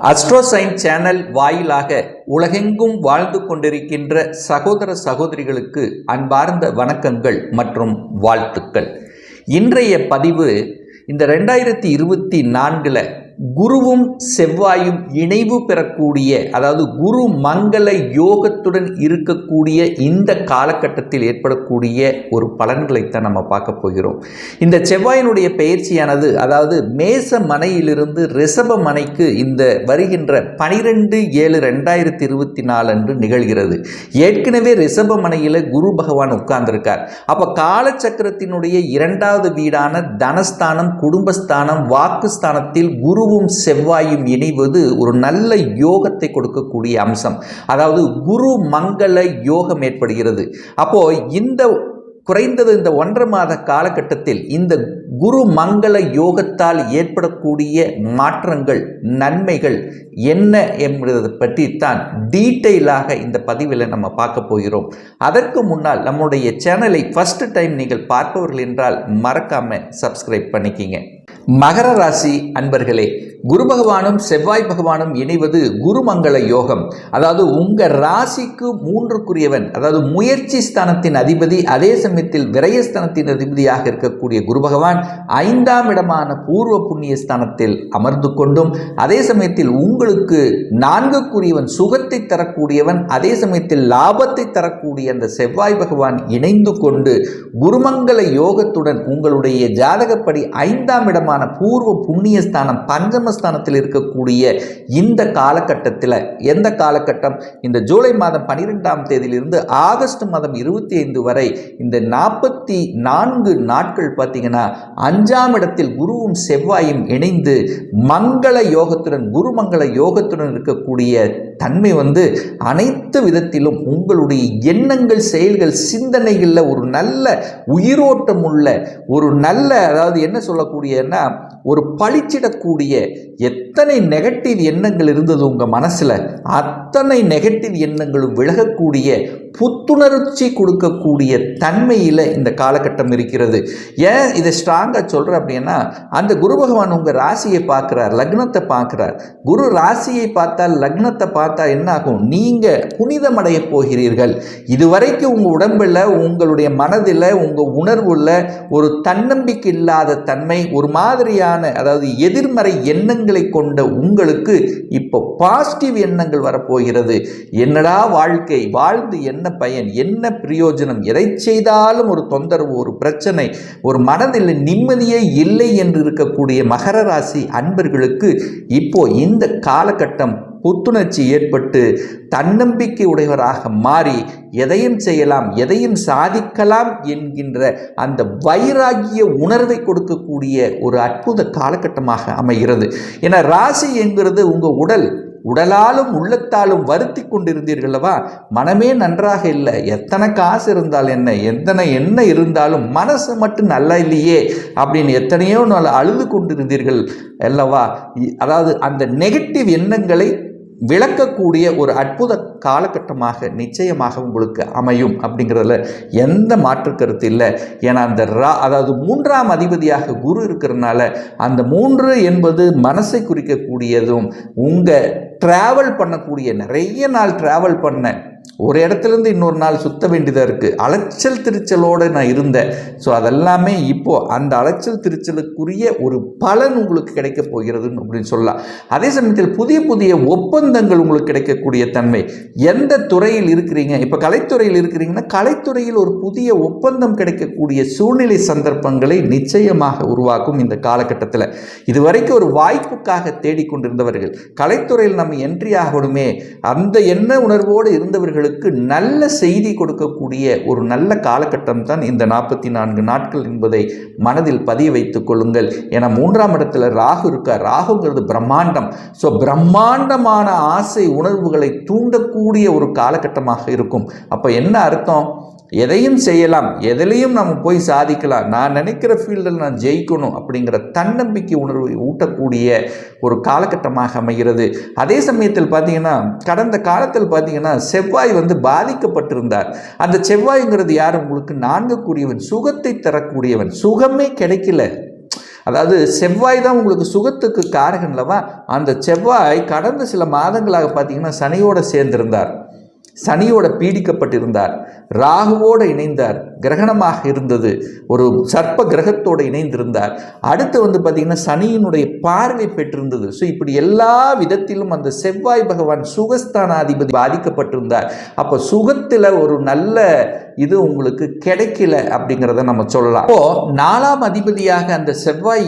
அஸ்ட்ரோசைன் channel வாயிலாக உலகெங்கும் வாழ்ந்து கொண்டிருக்கின்ற சகோதர சகோதரிகளுக்கு அன்பார்ந்த வணக்கங்கள் மற்றும் வாழ்த்துக்கள். இன்றைய பதிவு இந்த 2024 குருவும் செவ்வாயும் இணைவு பெறக்கூடிய, அதாவது குரு மங்கள யோகத்துடன் இருக்கக்கூடிய இந்த காலகட்டத்தில் ஏற்படக்கூடிய ஒரு பலன்களைத்தான் நம்ம பார்க்க போகிறோம். இந்த செவ்வாயினுடைய பெயர்ச்சியானது, அதாவது மேச மனையிலிருந்து ரிஷப மனைக்கு இந்த வருகின்ற 12/7/2024 அன்று நிகழ்கிறது. ஏற்கனவே ரிஷப மனையில் குரு பகவான் உட்கார்ந்திருக்கார். அப்போ காலச்சக்கரத்தினுடைய 2வது வீடான தனஸ்தானம், குடும்பஸ்தானம், வாக்குஸ்தானத்தில் குரு செவ்வாயும் இணைவது ஒரு நல்ல யோகத்தை கொடுக்கக்கூடிய அம்சம். அதாவது குரு மங்கள யோகம் ஏற்படுகிறது. அப்போ இந்த குறைந்தது இந்த 1.5 மாத காலகட்டத்தில் இந்த குரு மங்கள யோகத்தால் ஏற்படக்கூடிய மாற்றங்கள், நன்மைகள் என்ன என்பதை பற்றி தான் டீட்டெயிலாக இந்த பதிவில் நம்ம பார்க்க போகிறோம். அதற்கு முன்னால் நம்முடைய சேனலை ஃபர்ஸ்ட் டைம் நீங்கள் பார்ப்பவர்கள் என்றால் மறக்காம சப்ஸ்கிரைப் பண்ணிக்கிங்க. மகர ராசி அன்பர்களே, குரு பகவானும் செவ்வாய் பகவானும் இணைவது குருமங்கள யோகம். அதாவது உங்கள் ராசிக்கு 3க்குரியவன், அதாவது முயற்சி ஸ்தானத்தின் அதிபதி, அதே சமயத்தில் விரயஸ்தானத்தின் அதிபதியாக இருக்கக்கூடிய குரு பகவான் 5ஆம் இடமான பூர்வ புண்ணிய ஸ்தானத்தில் அமர்ந்து கொண்டும், அதே சமயத்தில் உங்களுக்கு 4க்குரியவன், சுகத்தை தரக்கூடியவன், அதே சமயத்தில் லாபத்தை தரக்கூடிய அந்த செவ்வாய் பகவான் இணைந்து கொண்டு குருமங்கள யோகத்துடன் உங்களுடைய ஜாதகப்படி 5ஆம் இடமான பூர்வ புண்ணிய ஸ்தானம் பஞ்சமஸ்தானத்தில் இருக்கக்கூடிய இந்த காலகட்டத்தில், எந்த காலகட்டம், இந்த ஜூலை மாதம் 12ஆம் தேதியிலிருந்து ஆகஸ்ட் மாதம் 25 வரை இந்த 44 நாட்கள் பார்த்தீங்கன்னா 5ஆம் இடத்தில் குருவும் செவ்வாயும் இணைந்து மங்கள யோகத்துடன், குருமங்கள யோகத்துடன் இருக்கக்கூடிய தன்மை அனைத்து விதத்திலும் உங்களுடைய எண்ணங்கள், செயல்கள், சிந்தனைகளில் ஒரு நல்ல உயிரோட்டம் உள்ள ஒரு நல்ல, அதாவது என்ன சொல்லக்கூடியன்னா ஒரு பளிச்சிடக்கூடிய, எத்தனை நெகட்டிவ் எண்ணங்கள் இருந்தது உங்கள் மனசில் அத்தனை நெகட்டிவ் எண்ணங்களும் விலகக்கூடிய, புத்துணர்ச்சி கொடுக்கக்கூடிய தன்மையில் இந்த காலகட்டம் இருக்கிறது. ஏன் இதை ஸ்ட்ராங்காக சொல்கிறேன் அப்படின்னா, அந்த குரு பகவான் உங்கள் ராசியை பார்க்குறார், லக்னத்தை பார்க்குறார். குரு ராசியை பார்த்தால், லக்னத்தை பார்த்தா என்ன ஆகும்? நீங்கள் புனிதமடைய போகிறீர்கள். இதுவரைக்கும் உங்கள் உடம்பில், உங்களுடைய மனதில், உங்கள் உணர்வுல ஒரு தன்னம்பிக்கை இல்லாத தன்மை, ஒரு மாதிரியான, அதாவது எதிர்மறை எண்ணங்களை கொண்ட உங்களுக்கு இப்போ பாசிட்டிவ் எண்ணங்கள் வரப்போகிறது. என்னடா வாழ்க்கை, வாழ்ந்து என்ன பயன், என்ன பிரயோஜனம், எதை செய்தாலும் ஒரு தொந்தரவு, ஒரு பிரச்சனை, ஒரு மனதில் நிம்மதியே இல்லை என்று இருக்கக்கூடிய மகர ராசி அன்பர்களுக்கு இப்போ இந்த காலகட்டம் புத்துணர்ச்சி ஏற்பட்டு தன்னம்பிக்கை உடையவராக மாறி எதையும் செய்யலாம், எதையும் சாதிக்கலாம் என்கின்ற அந்த வைராகிய உணர்வை கொடுக்கக்கூடிய ஒரு அற்புத காலகட்டமாக அமைகிறது. ஏன்னா ராசி என்கிறது உங்கள் உடலாலும் உள்ளத்தாலும் வருத்தி கொண்டிருந்தீர்களவா, மனமே நன்றாக இல்லை, எத்தனை காசு இருந்தால் என்ன இருந்தாலும் மனசு மட்டும் நல்லா இல்லையே அப்படின்னு எத்தனையோ நாள் அழுது கொண்டிருந்தீர்கள் அல்லவா. அதாவது அந்த நெகட்டிவ் எண்ணங்களை விளக்கக்கூடிய ஒரு அற்புத காலகட்டமாக நிச்சயமாக உங்களுக்கு அமையும் அப்படிங்கிறதுல எந்த மாற்று கருத்து இல்லை. ஏன்னா அந்த அதாவது 3ஆம் அதிபதியாக குரு இருக்கிறதுனால, அந்த 3 என்பது மனசை குறிக்கக்கூடியதும், உங்கள் ட்ராவல் பண்ணக்கூடிய, நிறைய நாள் ட்ராவல் பண்ண, ஒரு இடத்துலேருந்து இன்னொரு நாள் சுத்த வேண்டியதாக இருக்குது, அலைச்சல் திருச்சலோடு நான் இருந்தேன். ஸோ அதெல்லாமே இப்போது அந்த அலைச்சல் திருச்சலுக்குரிய ஒரு பலன் உங்களுக்கு கிடைக்க போகிறதுன்னு அப்படின்னு சொல்லலாம். அதே சமயத்தில் புதிய புதிய ஒப்பந்தங்கள் உங்களுக்கு கிடைக்கக்கூடிய தன்மை. எந்த துறையில் இருக்கிறீங்க, இப்போ கலைத்துறையில் இருக்கிறீங்கன்னா கலைத்துறையில் ஒரு புதிய ஒப்பந்தம் கிடைக்கக்கூடிய சூழ்நிலை சந்தர்ப்பங்களை நிச்சயமாக உருவாக்கும் இந்த காலகட்டத்தில். இதுவரைக்கும் ஒரு வாய்ப்புக்காக தேடிக்கொண்டிருந்தவர்கள், கலைத்துறையில் நம்ம என்ட்ரி ஆகணுமே, அந்த எண்ண உணர்வோடு இருந்தவர்களுக்கு நல்ல செய்தி கொடுக்கக்கூடிய ஒரு நல்ல காலகட்டம் தான் இந்த 44 நாட்கள் என்பதை மனதில் பதிய வைத்துக் கொள்ளுங்கள். ஏன்னா 3ஆம் இடத்துல ராகு இருக்கார். ராகுங்கிறது பிரம்மாண்டம். ஸோ பிரம்மாண்டமான ஆசை உணர்வுகளை தூண்டக்கூடிய ஒரு காலகட்டமாக இருக்கும். அப்போ என்ன அர்த்தம்? எதையும் செய்யலாம், எதிலையும் நம்ம போய் சாதிக்கலாம், நான் நினைக்கிற ஃபீல்டில் நான் ஜெயிக்கணும் அப்படிங்கிற தன்னம்பிக்கை உணர்வை ஊட்டக்கூடிய ஒரு காலகட்டமாக அமைகிறது. அதே சமயத்தில் பார்த்தீங்கன்னா, கடந்த காலத்தில் பார்த்தீங்கன்னா செவ்வாய் பாதிக்கப்பட்டிருந்தார். அந்த செவ்வாய்ங்கிறது யார்? உங்களுக்கு 4க்குரியவன், சுகத்தை தரக்கூடியவன். சுகமே கிடைக்கல, அதாவது செவ்வாய் தான் உங்களுக்கு சுகத்துக்கு காரகன்லவா. அந்த செவ்வாய் கடந்த சில மாதங்களாக பார்த்தீங்கன்னா சனியோட சேர்ந்திருந்தார், சனியோட பீடிக்கப்பட்டிருந்தார், ராகுவோடு இணைந்தார், கிரகணமாக இருந்தது, ஒரு சர்ப்ப கிரகத்தோடு இணைந்திருந்தார். அடுத்து பார்த்தீங்கன்னா சனியினுடைய பார்வை பெற்றிருந்தது. ஸோ இப்படி எல்லா விதத்திலும் அந்த செவ்வாய் பகவான் சுகஸ்தானாதிபதி பாதிக்கப்பட்டிருந்தார். அப்போ சுகத்தில் ஒரு நல்ல இது உங்களுக்கு கிடைக்கல அப்படிங்கிறத நம்ம சொல்லலாம். இப்போ 4ஆம் அதிபதியாக அந்த செவ்வாய்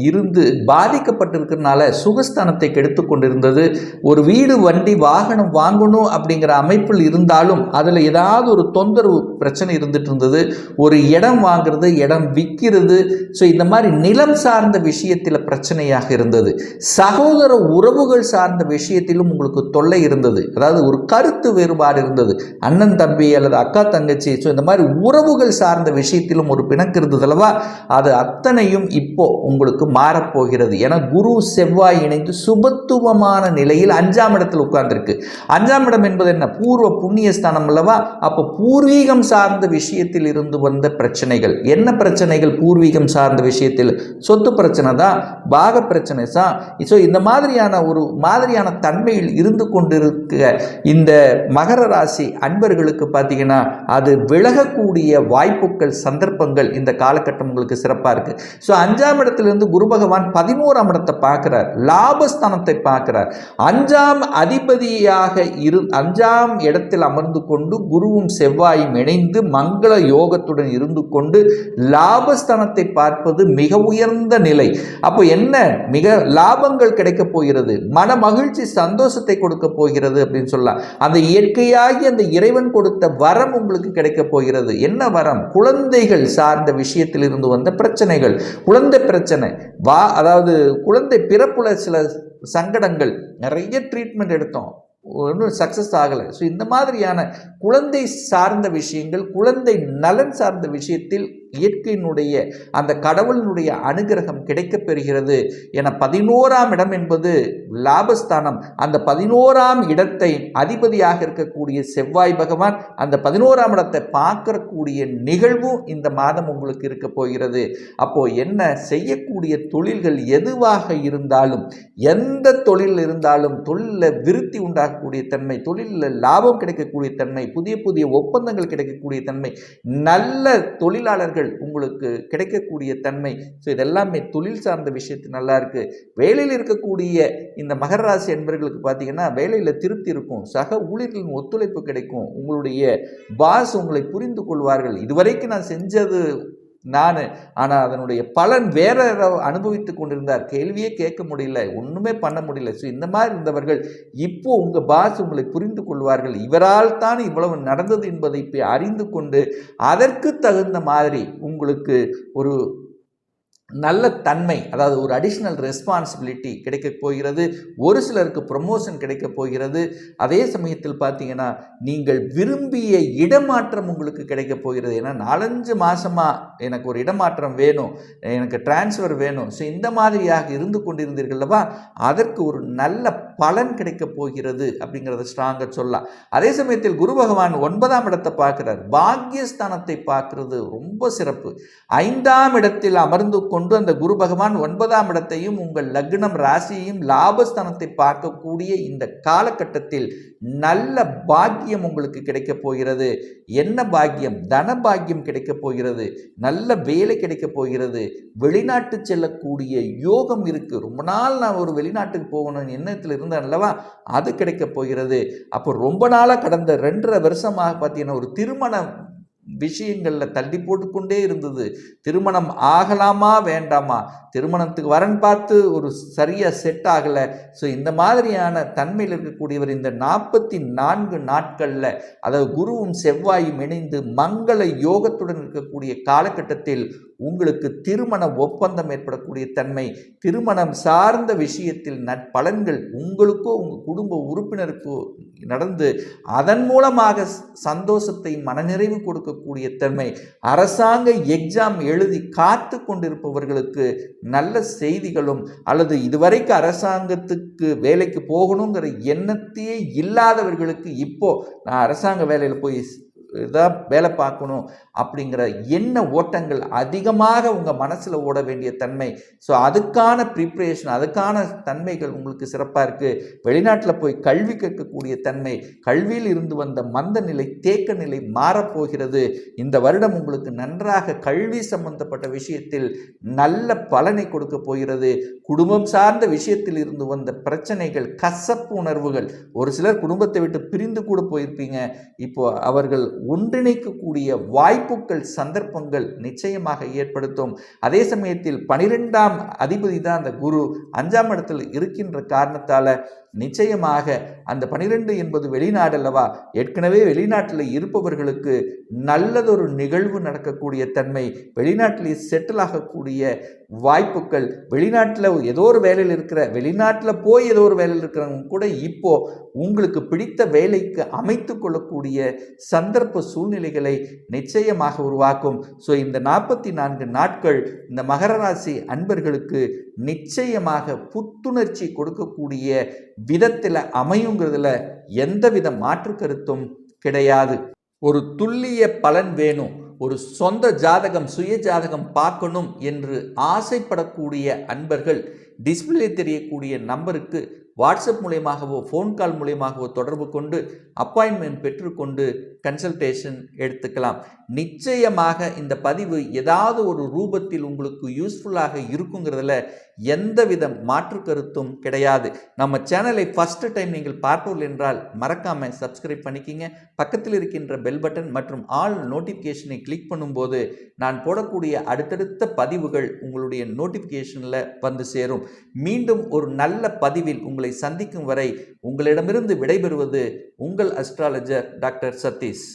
இருந்து பாதிக்கப்பட்டிருக்கிறதுனால சுகஸ்தானத்தை கெடுத்து கொண்டிருந்தது. ஒரு வீடு வண்டி வாகனம் வாங்கணும் அப்படிங்கிற அமைப்பில் இருந்தாலும் அதில் ஏதாவது ஒரு தொந்தரவு பிரச்சனை இருந்துட்டு இருந்தது. ஒரு இடம் வாங்குறது, இடம் விற்கிறது, ஸோ இந்த மாதிரி நிலம் சார்ந்த விஷயத்தில் பிரச்சனையாக இருந்தது. சகோதர உறவுகள் சார்ந்த விஷயத்திலும் உங்களுக்கு தொல்லை இருந்தது. அதாவது ஒரு கருத்து வேறுபாடு இருந்தது, அண்ணன் தம்பி அல்லது அக்கா தங்கச்சி, ஸோ இந்த மாதிரி உறவுகள் சார்ந்த விஷயத்திலும் ஒரு பிணக்கு இருந்தது அல்லவா. அது அத்தனையும் இப்போ உங்களுக்கு மாறப்போகிறது. ஏன்னா குரு செவ்வாய் இணைந்து சுபத்துவமான நிலையில் 5ஆம் இடத்தில் உட்கார்ந்துருக்கு. 5ஆம் இடம் என்பது என்ன? பூர்வ புண்ணிய ஸ்தானம் அல்லவா. அப்போ பூர்வீகம் சார்ந்த விஷயத்தில் இருந்து வந்த பிரச்சனைகள் என்ன பிரச்சனைகள்? பூர்வீகம் சார்ந்த விஷயத்தில் சொத்து பிரச்சனை தான், பாக பிரச்சனை தான். ஸோ இந்த மாதிரியான ஒரு மாதிரியான தன்மையில் இருந்து கொண்டிருக்க இந்த மகர ராசி அன்பர்களுக்கு பார்த்தீங்கன்னா அது விலகக்கூடிய வாய்ப்புகள், சந்தர்ப்பங்கள் இந்த காலகட்டம் உங்களுக்கு சிறப்பாக இருக்கு. ஸோ 5ஆம் இடத்திலிருந்து குரு பகவான் 11ஆம் இடத்தை பார்க்கிறார், லாபஸ்தானத்தை பார்க்கிறார். 5ஆம் அதிபதியாக 5ஆம் இடத்தில் அமர்ந்து கொண்டு குருவும் செவ்வாயும் இணைந்து மங்கள யோகத்துடன் இருந்து கொண்டு லாபஸ்தானத்தை பார்ப்பது மிக உயர்ந்த நிலை. அப்போ என்ன மிக லாபங்கள் கிடைக்க போகிறது, மன மகிழ்ச்சி சந்தோஷத்தை கொடுக்க போகிறது அப்படின்னு சொல்லலாம். அந்த இயற்கையாகி அந்த இறைவன் கொடுத்த வரம் உங்களுக்கு கிடைக்க போகிறது. என்ன வரம்? குழந்தைகள் சார்ந்த விஷயத்தில் இருந்து வந்த பிரச்சனைகள், குழந்தை பிரச்சனை அதாவது குழந்தை பிறப்புல சில சங்கடங்கள், நிறைய ட்ரீட்மெண்ட் எடுத்தோம், ஒன்றும் சக்ஸஸ் ஆகலை. ஸோ இந்த மாதிரியான குழந்தை சார்ந்த விஷயங்கள், குழந்தை நலன் சார்ந்த விஷயத்தில் இயற்கையினுடைய அந்த கடவுளினுடைய அனுகிரகம் கிடைக்கப் பெறுகிறது. என 11ஆம் இடம் என்பது லாபஸ்தானம். அந்த 11ஆம் இடத்தை அதிபதியாக இருக்கக்கூடிய செவ்வாய் பகவான் அந்த 11ஆம் இடத்தை பார்க்கக்கூடிய நிகழ்வும் இந்த மாதம் உங்களுக்கு இருக்க போகிறது. அப்போ என்ன செய்யக்கூடிய தொழில்கள் எதுவாக இருந்தாலும், எந்த தொழில் இருந்தாலும் தொழிலில் விருத்தி உண்டாகக்கூடிய தன்மை, தொழிலில் லாபம் கிடைக்கக்கூடிய தன்மை, புதிய புதிய ஒப்பந்தங்கள் கிடைக்கக்கூடிய தன்மை, நல்ல தொழிலாளர்கள் உங்களுக்கு கிடைக்கக்கூடிய தன்மை, ஸோ இதெல்லாமே தொழில் சார்ந்த விஷயத்து நல்லா இருக்கு. வேலையில் இருக்கக்கூடிய இந்த மகர ராசி என்பவர்களுக்கு பார்த்தீங்கன்னா வேலையில் திருப்தி இருக்கும், சக ஊழியர்களின் ஒத்துழைப்பு கிடைக்கும், உங்களுடைய பாஸ் உங்களை புரிந்து கொள்வார்கள். இதுவரைக்கும் நான் செஞ்சது ஆனால் அதனுடைய பலன் வேற அனுபவித்து கொண்டிருந்தார், கேள்வியே கேட்க முடியல, ஒன்றுமே பண்ண முடியல. ஸோ இந்த மாதிரி இருந்தவர்கள் இப்போ உங்கள் பாஸ் உங்களை புரிந்து கொள்வார்கள். இவரால் தான் இவ்வளவு நடந்தது என்பதை அறிந்து கொண்டு அதற்கு தகுந்த மாதிரி உங்களுக்கு ஒரு நல்ல தன்மை, அதாவது ஒரு அடிஷ்னல் ரெஸ்பான்சிபிலிட்டி கிடைக்க போகிறது. ஒரு சிலருக்கு ப்ரமோஷன் கிடைக்க போகிறது. அதே சமயத்தில் பார்த்தீங்கன்னா நீங்கள் விரும்பிய இடமாற்றம் உங்களுக்கு கிடைக்க போகிறது. ஏன்னா 4-5 மாதமாக எனக்கு ஒரு இடமாற்றம் வேணும், எனக்கு டிரான்ஸ்ஃபர் வேணும், ஸோ இந்த மாதிரியாக இருந்து கொண்டிருந்தீர்கள்வா, அதற்கு ஒரு நல்ல பலன் கிடைக்க போகிறது அப்படிங்கிறத ஸ்ட்ராங்காக சொல்லலாம். அதே சமயத்தில் குரு பகவான் 9ஆம் இடத்தை பார்க்கிறார், பாக்கியஸ்தானத்தை பார்க்கிறது ரொம்ப சிறப்பு. 5ஆம் இடத்தில் அமர்ந்து கொண்டு அந்த குரு பகவான் 9ஆம் இடத்தையும் உங்கள் லக்னம் ராசியையும் லாபஸ்தானத்தை பார்க்கக்கூடிய இந்த காலகட்டத்தில் நல்ல பாக்கியம் உங்களுக்கு கிடைக்க போகிறது. என்ன பாக்கியம்? தன பாக்கியம் கிடைக்க போகிறது, நல்ல வேலை கிடைக்க போகிறது, வெளிநாட்டு செல்லக்கூடிய யோகம் இருக்கு. ரொம்ப நாள் நான் ஒரு வெளிநாட்டுக்கு போகணும் எண்ணத்தில் இருந்தேன் அல்லவா, அது கிடைக்க போகிறது. அப்போ ரொம்ப நாளாக கடந்த 2.5 வருஷமாக பார்த்தீங்கன்னா ஒரு திருமணம் விஷயங்களில் தள்ளி போட்டுக்கொண்டே இருந்தது. திருமணம் ஆகலாமா வேண்டாமா, திருமணத்துக்கு வரன் பார்த்து ஒரு சரியாக செட் ஆகலை. ஸோ இந்த மாதிரியான தன்மையில் இருக்கக்கூடியவர் இந்த 44 நாட்களில், அதாவது குருவும் செவ்வாயும் இணைந்து மங்கள யோகத்துடன் இருக்கக்கூடிய காலகட்டத்தில் உங்களுக்கு திருமண ஒப்பந்தம் ஏற்படக்கூடிய தன்மை, திருமணம் சார்ந்த விஷயத்தில் நற்பலன்கள் உங்களுக்கோ உங்கள் குடும்ப உறுப்பினருக்கோ நடந்து அதன் மூலமாக சந்தோஷத்தை மனநிறைவு கொடுக்கக்கூடிய தன்மை, அரசாங்க எக்ஸாம் எழுதி காத்து கொண்டிருப்பவர்களுக்கு நல்ல செய்திகளும், அல்லது இதுவரைக்கும் அரசாங்கத்துக்கு வேலைக்கு போகணுங்கிற எண்ணத்தையே இல்லாதவர்களுக்கு இப்போ நான் அரசாங்க வேலையில் போய் தான் வேலை பார்க்கணும் அப்படிங்கிற எண்ண ஓட்டங்கள் அதிகமாக உங்கள் மனசில் ஓட வேண்டிய தன்மை. ஸோ அதுக்கான ப்ரிப்ரேஷன், அதுக்கான தன்மைகள் உங்களுக்கு சிறப்பாக இருக்குது. வெளிநாட்டில் போய் கல்வி கற்கக்கூடிய தன்மை, கல்வியில் இருந்து வந்த மந்த நிலை, தேக்க நிலை மாறப்போகிறது. இந்த வருடம் உங்களுக்கு நன்றாக கல்வி சம்பந்தப்பட்ட விஷயத்தில் நல்ல பலனை கொடுக்க போகிறது. குடும்பம் சார்ந்த விஷயத்தில் இருந்து வந்த பிரச்சனைகள், கசப்பு உணர்வுகள், ஒரு சிலர் குடும்பத்தை விட்டு பிரிந்து கூட போயிருப்பீங்க. இப்போ அவர்கள் ஒன்றிணைக்கக்கூடிய வாய்ப்புகள், சந்தர்ப்பங்கள் நிச்சயமாக ஏற்படுத்தும். அதே சமயத்தில் 12ஆம் அதிபதி தான் அந்த குரு 5ஆம் இடத்தில் இருக்கின்ற காரணத்தால நிச்சயமாக அந்த 12 என்பது வெளிநாடு அல்லவா, ஏற்கனவே வெளிநாட்டில் இருப்பவர்களுக்கு நல்லதொரு நிகழ்வு நடக்கக்கூடிய தன்மை, வெளிநாட்டிலே செட்டில் ஆகக்கூடிய வாய்ப்புகள், வெளிநாட்டில் ஏதோ ஒரு வேலையில் இருக்கிற, வெளிநாட்டில் போய் ஏதோ ஒரு வேலையில் இருக்கிறவங்க கூட இப்போ உங்களுக்கு பிடித்த வேலைக்கு அமைத்து கொள்ளக்கூடிய சந்தர்ப்ப சூழ்நிலைகளை நிச்சயமாக உருவாக்கும். ஸோ இந்த 44 நாட்கள் இந்த மகர ராசி அன்பர்களுக்கு நிச்சயமாக புத்துணர்ச்சி கொடுக்கக்கூடிய விதத்தில் அமையுங்கிறதுல எந்தவித மாற்று கருத்தும் கிடையாது. ஒரு துல்லிய பலன் வேணும், ஒரு சொந்த ஜாதகம், சுய ஜாதகம் பார்க்கணும் என்று ஆசைப்படக்கூடிய அன்பர்கள் டிஸ்பிளே தெரியக்கூடிய நம்பருக்கு வாட்ஸ்அப் மூலயமாகவோ ஃபோன் கால் மூலயமாகவோ தொடர்பு கொண்டு அப்பாயின்மெண்ட் பெற்றுக்கொண்டு கன்சல்டேஷன் எடுத்துக்கலாம். நிச்சயமாக இந்த பதிவு ஏதாவது ஒரு ரூபத்தில் உங்களுக்கு யூஸ்ஃபுல்லாக இருக்குங்கிறதுல எந்தவித மாற்று கருத்தும் கிடையாது. நம்ம சேனலை ஃபர்ஸ்ட் டைம் நீங்கள் பார்ப்பவர்கள் என்றால் மறக்காமல் சப்ஸ்கிரைப் பண்ணிக்கிங்க. பக்கத்தில் இருக்கின்ற பெல் பட்டன் மற்றும் ஆல் நோட்டிஃபிகேஷனை கிளிக் பண்ணும்போது நான் போடக்கூடிய அடுத்தடுத்த பதிவுகள் உங்களுடைய நோட்டிஃபிகேஷனில் வந்து சேரும். மீண்டும் ஒரு நல்ல பதிவில் உங்களை சந்திக்கும் வரை உங்களிடமிருந்து விடைபெறுவது உங்கள் அஸ்ட்ராலஜர் டாக்டர் சதீஷ்.